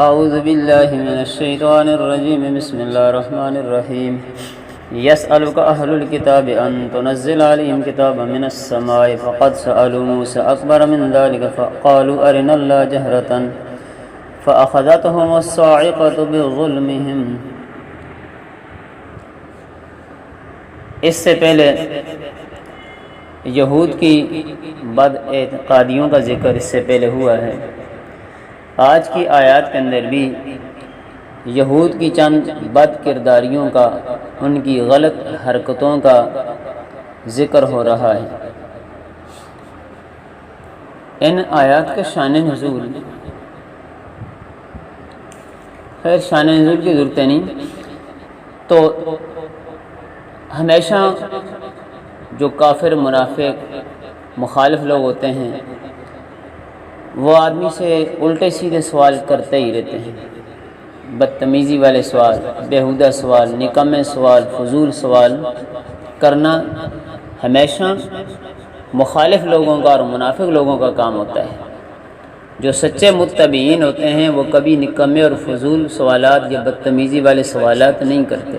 اعوذ باللہ من الشیطان الرجیم بسم اللہ الرحمن الرحیم يسألك أهل الكتاب أن تنزل عليهم كتابا من السماء فقد سألوا موسى أكبر من ذلك فقالوا أرنا الله جهرة فأخذتهم الصاعقة بظلمهم۔ اس سے پہلے یہود کی بد اعتقادیوں کا ذکر اس سے پہلے ہوا ہے۔ آج کی آیات کے اندر بھی یہود کی چند بد کرداریوں کا، ان کی غلط حرکتوں کا ذکر ہو رہا ہے۔ ان آیات کا شان نزول، خیر شان نزول کی ضرورت نہیں، تو ہمیشہ جو کافر منافق مخالف لوگ ہوتے ہیں وہ آدمی سے الٹے سیدھے سوال کرتے ہی رہتے ہیں، بدتمیزی والے سوال، بیہودہ سوال، نکمے سوال، فضول سوال کرنا ہمیشہ مخالف لوگوں کا اور منافق لوگوں کا کام ہوتا ہے۔ جو سچے متبعین ہوتے ہیں وہ کبھی نکمے اور فضول سوالات یا بدتمیزی والے سوالات نہیں کرتے۔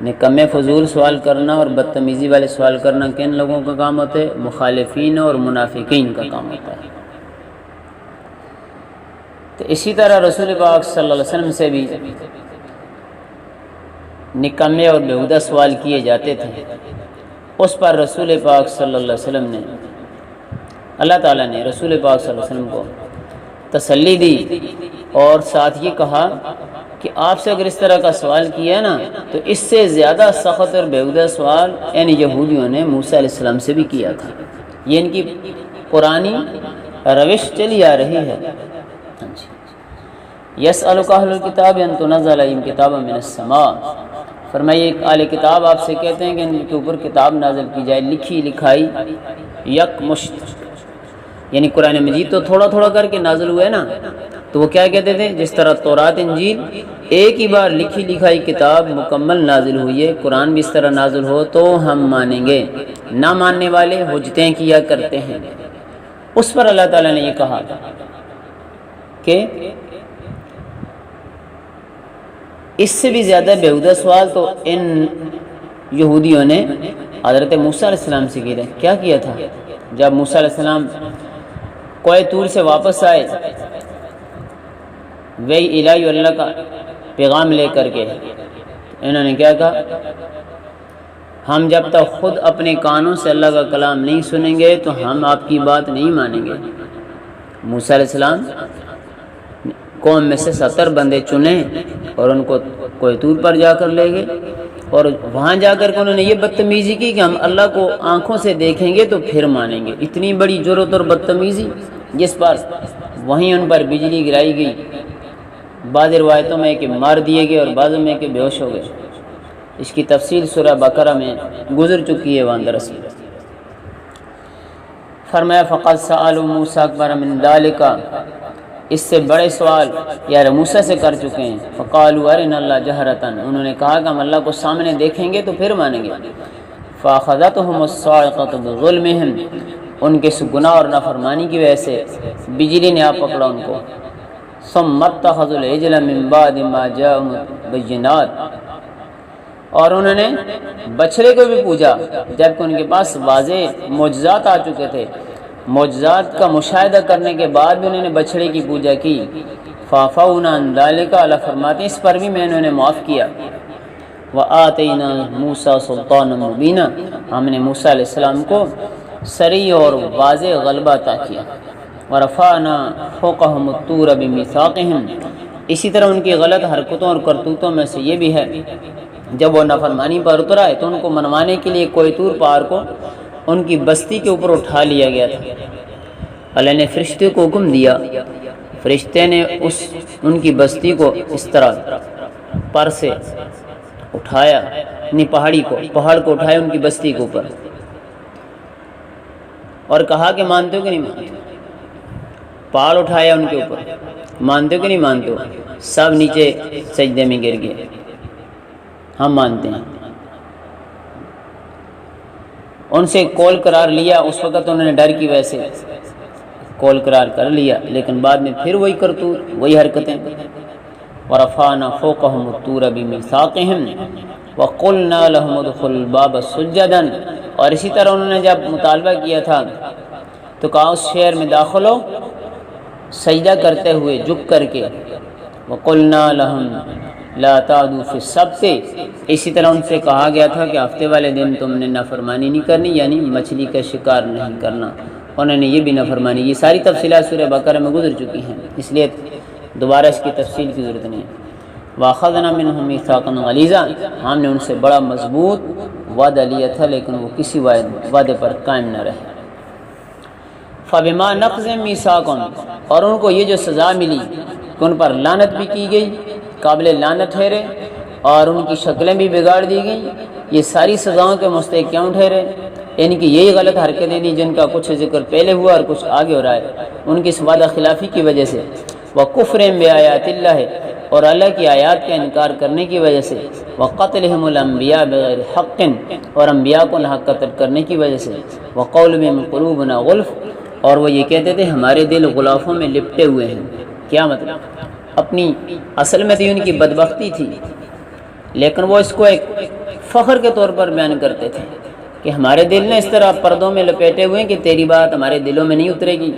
نکمے فضول سوال کرنا اور بدتمیزی والے سوال کرنا کن لوگوں کا کام ہوتا ہے؟ مخالفین اور منافقین کا کام ہوتا ہے۔ تو اسی طرح رسول پاک صلی اللہ علیہ وسلم سے بھی نکمے اور بیہودہ سوال کیے جاتے تھے۔ اس پر رسول پاک صلی اللہ علیہ وسلم نے، اللہ تعالیٰ نے رسول پاک صلی اللہ علیہ وسلم کو تسلی دی اور ساتھ یہ کہا کہ آپ سے اگر اس طرح کا سوال کیا نا تو اس سے زیادہ سخت اور بیہودہ سوال یعنی یہودیوں نے موسیٰ علیہ السلام سے بھی کیا تھا۔ یہ ان کی پرانی روش چلی آ رہی ہے۔ یسألک اہل الکتاب ان تنزل علیہم کتابا من السماء، فرمائیے اہل کتاب آپ سے کہتے ہیں کہ ان کے اوپر کتاب نازل کی جائے، لکھی لکھائی یک مشت، یعنی قرآن مجید تو تھوڑا تھوڑا کر کے نازل ہوئے نا، تو وہ کیا کہتے تھے؟ جس طرح تورات انجیل ایک ہی بار لکھی لکھائی کتاب مکمل نازل ہوئی ہے، قرآن بھی اس طرح نازل ہو تو ہم مانیں گے، نہ ماننے والے حجتیں کیا کرتے ہیں۔ اس پر اللہ تعالیٰ نے یہ کہا کہ اس سے بھی زیادہ بیہودہ سوال تو ان یہودیوں نے حضرت موسیٰ علیہ السلام سے کیا تھا۔ کیا کیا تھا؟ جب موسیٰ علیہ السلام کوہ طور سے واپس آئے وہی الہی اللہ کا پیغام لے کر کے، انہوں نے کیا کہا؟ ہم جب تک خود اپنے کانوں سے اللہ کا کلام نہیں سنیں گے تو ہم آپ کی بات نہیں مانیں گے۔ موسیٰ علیہ السلام قوم میں سے 70 بندے چنے اور ان کو کوہ طور پر جا کر لے گئے، اور وہاں جا کر کے انہوں نے یہ بدتمیزی کی کہ ہم اللہ کو آنکھوں سے دیکھیں گے تو پھر مانیں گے۔ اتنی بڑی جرأت اور بدتمیزی، جس پر وہیں ان پر بجلی گرائی گئی، بعض روایتوں میں کہ مار دیے گئے اور بعضوں میں کہ بے ہوش ہو گئے۔ اس کی تفصیل سورہ بقرہ میں گزر چکی ہے۔ وہاں دراصل فرمایا فقد سألوا موسیٰ اکبر من ذلک، اس سے بڑے سوال یار موسیٰ سے کر چکے ہیں۔ فقالوا ارنا اللہ جہرۃ، انہوں نے کہا کہ ہم اللہ کو سامنے دیکھیں گے تو پھر مانیں گے۔ فاخذتهم الصاعقۃ بظلمهم، ان کے گناہ اور نافرمانی کی وجہ سے بجلی نے آ پکڑا ان کو۔ ثم اتخذوا العجل من بعد ما جاءهم البینات، اور انہوں نے بچڑے کو بھی پوجا جبکہ ان کے پاس واضح معجزات آ چکے تھے۔ معجزات کا مشاہدہ کرنے کے بعد بھی انہوں نے بچڑے کی پوجا کی۔ فعفونا عن ذلک، اللہ فرماتے ہیں اس پر بھی میں انہوں نے معاف کیا۔ وآتینا موسیٰ سلطانا مبینا، ہم نے موسیٰ علیہ السلام کو صریح اور واضح غلبہ عطا کیا۔ ورفعنا فوقهم الطور بمیثاقهم، اسی طرح ان کی غلط حرکتوں اور کرتوتوں میں سے یہ بھی ہے جب وہ نافرمانی پر اتر آئے تو ان کو منوانے کے لیے کوہ طور پہاڑ کو ان کی بستی کے اوپر اٹھا لیا گیا تھا۔ اللہ نے فرشتے کو حکم دیا، فرشتے نے ان کی بستی کو اس طرح پر سے اٹھایا، پہاڑ کو اٹھایا ان کی بستی کے اوپر، اور کہا کہ مانتے ہو کہ نہیں مانتے؟ پہاڑ اٹھایا ان کے اوپر، مانتے ہو کہ نہیں مانتے ہو؟ سب نیچے سجدے میں گر گئے، ہم مانتے ہیں۔ ان سے کول قرار لیا، اس وقت انہوں نے ڈر کی وجہ سے قول قرار کر لیا، لیکن بعد میں پھر وہی کرتوت، وہی حرکتیں۔ ورفعنا فوقهم الطور بمیثاقهم وقلنا لهم ادخلوا الباب سجدا، اور اسی طرح انہوں نے جب مطالبہ کیا تھا تو کہا اس شہر میں داخل ہو سجدہ کرتے ہوئے، جھک کر کے۔ وقلنا لهم لا تعدوا في السبت، اسی طرح ان سے کہا گیا تھا کہ ہفتے والے دن تم نے نافرمانی نہیں کرنی، یعنی مچھلی کا شکار نہیں کرنا۔ انہوں نے یہ بھی نافرمانی، یہ ساری تفصیلات سورہ بقرہ میں گزر چکی ہیں، اس لیے دوبارہ اس کی تفصیل کی ضرورت نہیں ہے۔ وَأَخَذْنَا مِنْهُم مِّيثَاقًا غَلِيظًا، ہم نے ان سے بڑا مضبوط وعدہ لیا تھا لیکن وہ کسی وعدے پر قائم نہ رہے۔ فَبِمَا نَقْضِهِم مِّيثَاقَهُمْ، اور ان کو یہ جو سزا ملی کہ ان پر لعنت بھی کی گئی، قابل لعنت ٹھہرے، اور ان کی شکلیں بھی بگاڑ دی گئیں، یہ ساری سزاؤں کے مستحق کیوں ٹھہرے؟ یعنی کہ یہی غلط حرکتیں تھیں جن کا کچھ ذکر پہلے ہوا اور کچھ آگے ہو رہا ہے، ان کی اس وعدہ خلافی کی وجہ سے۔ وَكُفْرٍ بِآيَاتِ اللَّهِ، اور اللہ کی آیات کا انکار کرنے کی وجہ سے۔ وَقَتْلِهِمُ الْأَنْبِيَاءَ بِغَيْرِ حَقٍّ، اور انبیاء کو ناحق قتل کرنے کی وجہ سے۔ وَقَوْلُهُمْ قُلُوبُنَا غُلْفٌ، اور وہ یہ کہتے تھے ہمارے دل غلافوں میں لپٹے ہوئے ہیں۔ کیا مطلب؟ اپنی اصل میں تو ان کی بدبختی تھی، لیکن وہ اس کو ایک فخر کے طور پر بیان کرتے تھے کہ ہمارے دل نے اس طرح پردوں میں لپیٹے ہوئے ہیں کہ تیری بات ہمارے دلوں میں نہیں اترے گی،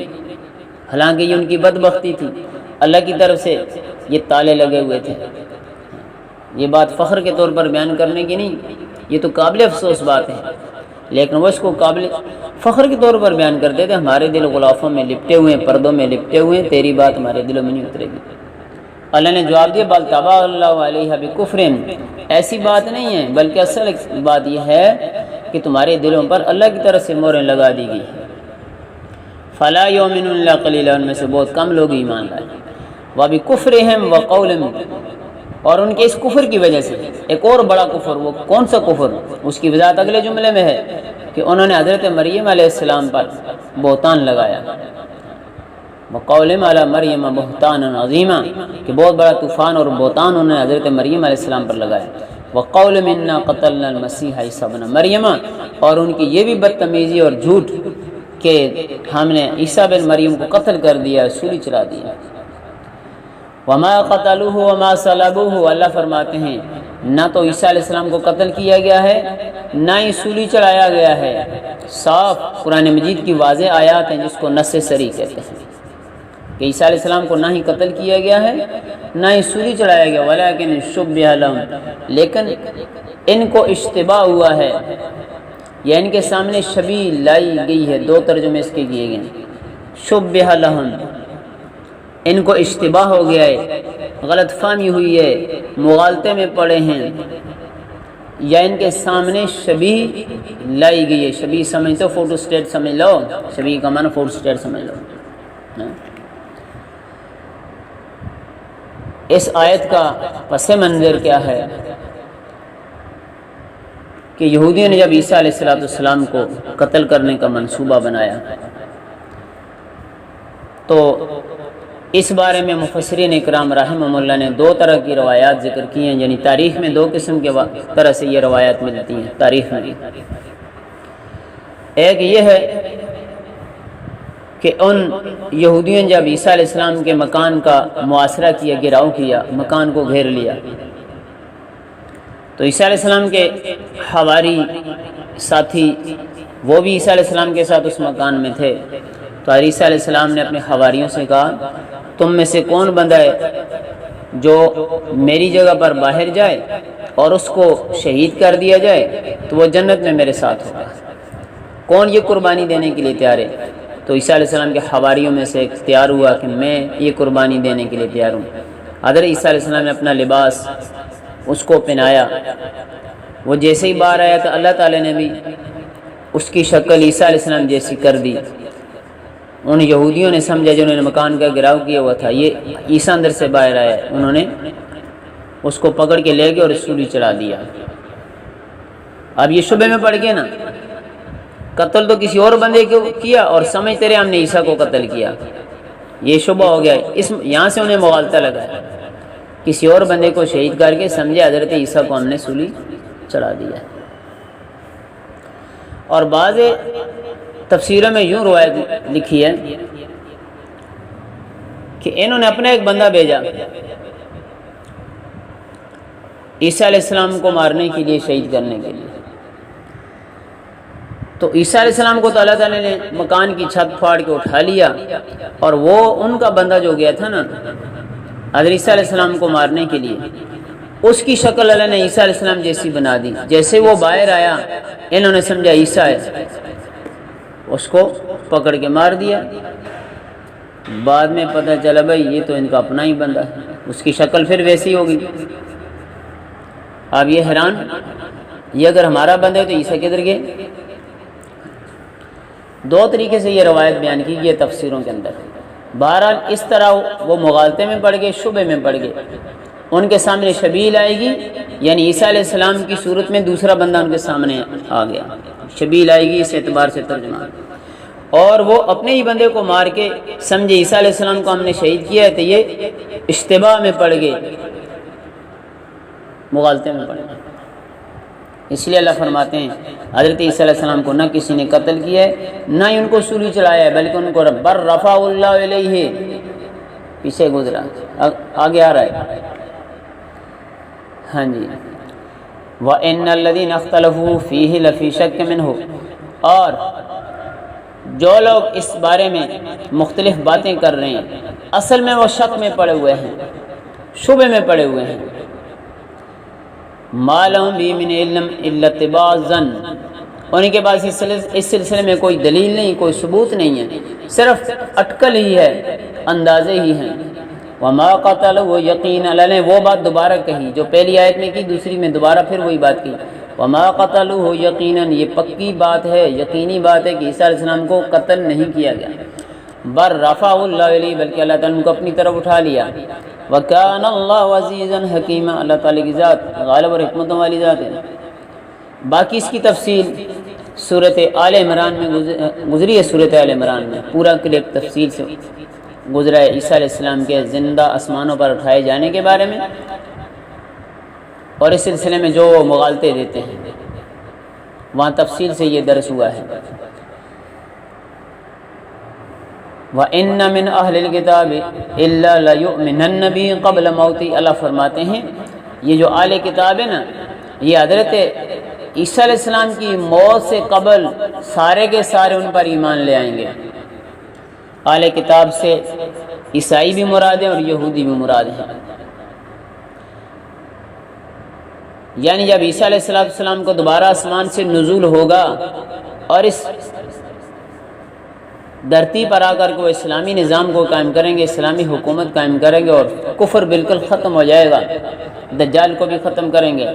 حالانکہ یہ ان کی بدبختی تھی، اللہ کی طرف سے یہ تالے لگے ہوئے تھے۔ یہ بات فخر کے طور پر بیان کرنے کی نہیں، یہ تو قابل افسوس بات ہے، لیکن وہ اس کو قابل فخر کے طور پر بیان کرتے تھے ہمارے دل غلافوں میں لپٹے ہوئے ہیں، پردوں میں لپٹے ہوئے ہیں، تیری بات ہمارے دلوں میں نہیں اترے گی۔ اللہ نے جواب دیا بل طبع اللہ علیہ بکفرہم، ایسی بات نہیں ہے، بلکہ اصل بات یہ ہے کہ تمہارے دلوں پر اللہ کی طرف سے مہریں لگا دی گئی ہیں۔ فلا یؤمنون الا قلیلا، ان میں سے بہت کم لوگ ایمان لائے۔ وبکفرہم وقولہم، اور ان کے اس کفر کی وجہ سے ایک اور بڑا کفر، وہ کون سا کفر؟ اس کی وضاحت اگلے جملے میں ہے کہ انہوں نے حضرت مریم علیہ السلام پر بہتان لگایا۔ وقولہم علی مریم بہتانا عظیما، کہ بہت بڑا طوفان اور بہتان انہوں نے حضرت مریم علیہ السلام پر لگایا۔ وقولہم انا قتلنا المسیح عیسی ابن مریم، اور ان کی یہ بھی بدتمیزی اور جھوٹ کہ ہم نے عیسیٰ بن مریم کو قتل کر دیا، سولی چلا دیا۔ وما قتلوہ وما صلبوہ، اللہ فرماتے ہیں نہ تو عیسیٰ علیہ السلام کو قتل کیا گیا ہے نہ ہی سولی چڑھایا گیا ہے۔ صاف قرآن مجید کی واضح آیات ہیں جس کو نص صریح کہتے ہیں کہ عیسیٰ علیہ السلام کو نہ ہی قتل کیا گیا ہے نہ ہی سولی چڑھایا گیا، ولیکن شبہ لہم، لیکن ان کو اشتباہ ہوا ہے، یا ان کے سامنے شبیہ لائی گئی ہے۔ دو ترجمے اس کے کیے گئے، شبہ لہم، ان کو اشتباہ ہو گیا ہے، غلط فہمی ہوئی ہے، مغالطے میں پڑے ہیں، یا ان کے سامنے شبیہ لائی گئی ہے۔ شبیہ سمجھ تو فوٹو اسٹیٹ سمجھ لو، شبیہ کا معنی فوٹو اسٹیٹ سمجھ لو۔ اس آیت کا پس منظر کیا ہے کہ یہودیوں نے جب عیسیٰ علیہ السلام کو قتل کرنے کا منصوبہ بنایا تو اس بارے میں مفسرین اکرام رحمہم اللہ نے دو طرح کی روایات ذکر کی ہیں، یعنی تاریخ میں دو قسم کے طرح سے یہ روایات ملتی ہیں تاریخ میں۔ ایک یہ ہے کہ ان یہودیوں نے جب عیسیٰ علیہ السلام کے مکان کا محاصرہ کیا، گھیراؤ کیا، مکان کو گھیر لیا، تو عیسیٰ علیہ السلام کے حواری ساتھی وہ بھی عیسیٰ علیہ السلام کے ساتھ اس مکان میں تھے، تو عیسیٰ علیہ السلام نے اپنے حواریوں سے کہا تم میں سے کون بندہ ہے جو میری جگہ پر باہر جائے اور اس کو شہید کر دیا جائے تو وہ جنت میں میرے ساتھ ہوگا، کون یہ قربانی دینے کے لیے تیار ہے؟ تو عیسیٰ علیہ السلام کے حواریوں میں سے ایک تیار ہوا کہ میں یہ قربانی دینے کے لیے تیار ہوں۔ حضرت عیسیٰ علیہ السلام نے اپنا لباس اس کو پہنایا، وہ جیسے ہی باہر آیا تو اللہ تعالی نے بھی اس کی شکل عیسیٰ علیہ السلام جیسی کر دی۔ ان یہودیوں نے سمجھا جنہوں نے مکان کا گھیراؤ کیا ہوا تھا یہ عیسیٰ اندر سے باہر آیا ہے، انہوں نے اس کو پکڑ کے لے گئے اور سولی چڑھا دیا۔ اب یہ شبہ میں پڑ گئے نا، قتل تو کسی اور بندے کو کیا اور سمجھتے رہے ہم نے عیسیٰ کو قتل کیا، یہ شبہ ہو گیا۔ یہاں سے انہیں مغالطہ لگا ہے، کسی اور بندے کو شہید کر کے سمجھے حضرت عیسیٰ کو ہم نے سولی چڑھا دیا۔ اور بعض تفسیروں میں یوں روایت لکھی ہے کہ انہوں نے اپنا ایک بندہ بھیجا عیسیٰ علیہ السلام کو مارنے کے لیے، شہید کرنے کے لیے۔ تو عیسیٰ علیہ السلام کو تو اللہ تعالیٰ نے مکان کی چھت پھاڑ کے اٹھا لیا، اور وہ ان کا بندہ جو گیا تھا نا حضرت عیسیٰ علیہ السلام کو مارنے کے لیے، اس کی شکل اللہ نے عیسیٰ علیہ السلام جیسی بنا دی۔ جیسے وہ باہر آیا انہوں نے سمجھا عیسیٰ ہے، اس کو پکڑ کے مار دیا۔ بعد میں پتہ چلا بھائی یہ تو ان کا اپنا ہی بندہ ہے، اس کی شکل پھر ویسی ہوگی۔ اب یہ حیران، یہ اگر ہمارا بندہ ہے تو عیسیٰ کدھر گئے؟ دو طریقے سے یہ روایت بیان کی گئی تفسیروں کے اندر۔ بہرحال اس طرح وہ مغالطے میں پڑ گئے، شبہ میں پڑ گئے۔ ان کے سامنے شبیل آئے گی، یعنی عیسیٰ علیہ السلام کی صورت میں دوسرا بندہ ان کے سامنے آ گیا، شبیل آئے گی اس اعتبار سے ترجمہ۔ اور وہ اپنے ہی بندے کو مار کے سمجھے عیسیٰ علیہ السلام کو ہم نے شہید کیا ہے، تو یہ اشتباہ میں پڑ گئے، مغالطے میں پڑ گئے۔ اس لیے اللہ فرماتے ہیں حضرت عیسیٰ علیہ السلام کو نہ کسی نے قتل کیا ہے، نہ ہی ان کو سولی چڑھایا ہے، بلکہ ان کو بر رفع اللہ علیہ، پیچھے گزرا، آگے آ رہا ہے۔ ہاں جی، وَإِنَّ الَّذِينَ اخْتَلَفُوا فِيهِ لَفِي شَكٍّ مِّنْهُ، اور جو لوگ اس بارے میں مختلف باتیں کر رہے ہیں اصل میں وہ شک میں پڑے ہوئے ہیں، شبہ میں پڑے ہوئے ہیں۔ مَا لَهُم بِهِ مِنْ عِلْمٍ إِلَّا اتِّبَاعَ الظَّنِّ، ان کے پاس اس سلسلے میں کوئی دلیل نہیں، کوئی ثبوت نہیں ہے، صرف اٹکل ہی ہے، اندازے ہی ہیں۔ وَمَا قَتَلُوهُ یقین، اللہ نے وہ بات دوبارہ کہی جو پہلی آیت میں کی، دوسری میں دوبارہ پھر وہی بات کی۔ وَمَا قَتَلُوهُ یقیناً، یہ پکی بات ہے، یقینی بات ہے کہ عیسیٰ علیہ السلام کو قتل نہیں کیا گیا، بر رفع اللہ علیہ، بلکہ اللہ تعالیٰ نے کو اپنی طرف اٹھا لیا۔ وَكَانَ اللَّهُ عَزِيزًا حَكِيمًا، اللہ تعالیٰ کی ذات غالب اور حکمتوں والی ذات ہے۔ باقی اس کی تفصیل سورۃ آل عمران میں گزری ہے، سورۃ آل عمران میں پورا کلپ تفصیل سے گزرا ہے عیسیٰ علیہ السلام کے زندہ آسمانوں پر اٹھائے جانے کے بارے میں، اور اس سلسلے میں جو مغالطے دیتے ہیں وہاں تفصیل سے یہ درس ہوا ہے۔ وَإِنَّ مِنْ أَهْلِ الْكِتَابِ إِلَّا لَيُؤْمِنَنَّ بِهِ قَبْلَ مَوْتِهِ، اللہ فرماتے ہیں یہ جو اہل کتاب ہے نا، یہ حضرت عیسیٰ علیہ السلام کی موت سے قبل سارے کے سارے ان پر ایمان لے آئیں گے۔ اہل کتاب سے عیسائی بھی مراد ہیں اور یہودی بھی مراد ہیں، یعنی جب عیسیٰ علیہ السلام کو دوبارہ آسمان سے نزول ہوگا اور اس دھرتی پر آ کر کے وہ اسلامی نظام کو قائم کریں گے، اسلامی حکومت قائم کریں گے، اور کفر بالکل ختم ہو جائے گا، دجال کو بھی ختم کریں گے،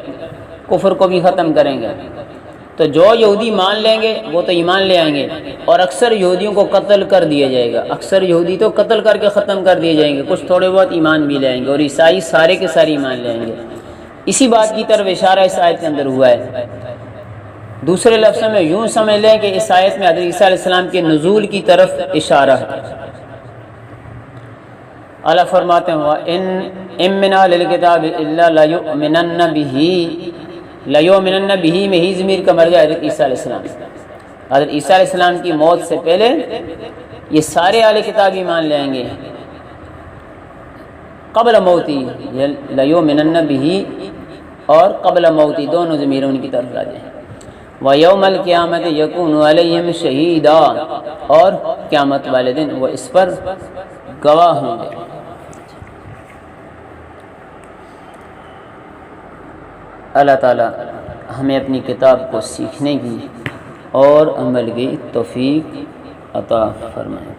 کفر کو بھی ختم کریں گے، تو جو یہودی مان لیں گے وہ تو ایمان لے آئیں گے، اور اکثر یہودیوں کو قتل کر دیا جائے گا، اکثر یہودی تو قتل کر کے ختم کر دیے جائیں گے، کچھ تھوڑے بہت ایمان بھی لے آئیں گے، اور عیسائی سارے کے سارے ایمان لے آئیں گے۔ اسی بات کی طرف اشارہ اس آیت کے اندر ہوا ہے۔ دوسرے لفظوں میں یوں سمجھ لیں کہ اس آیت میں حضرت عیسیٰ علیہ السلام کے نزول کی طرف اشارہ ہے۔ اللہ فرماتے ہیں وَإِن مِّنْ أَهْلِ الْكِتَابِ إِلَّا لَيُؤْمِنَنَّ بِهِ، لَيُؤْمِنَنَّ بِهِ میں ہی ضمیر کا مرجع حضرت عیسیٰ علیہ السلام، حضرت عیسیٰ علیہ السلام کی موت سے پہلے یہ سارے اہل کتاب ایمان لے آئیں گے، قبل موتی، لَيُؤْمِنَنَّ بِهِ اور قبل موتی دونوں ضمیر ان کی طرف راجع ہیں۔ وَيَوْمَ الْقِيَامَةِ يَكُونُ عَلَيْهِمْ شَهِيدًا، اور قیامت والے دن وہ اس پر گواہ ہوں گے۔ اللہ تعالی ہمیں اپنی کتاب کو سیکھنے کی اور عمل کی توفیق عطا فرمائے۔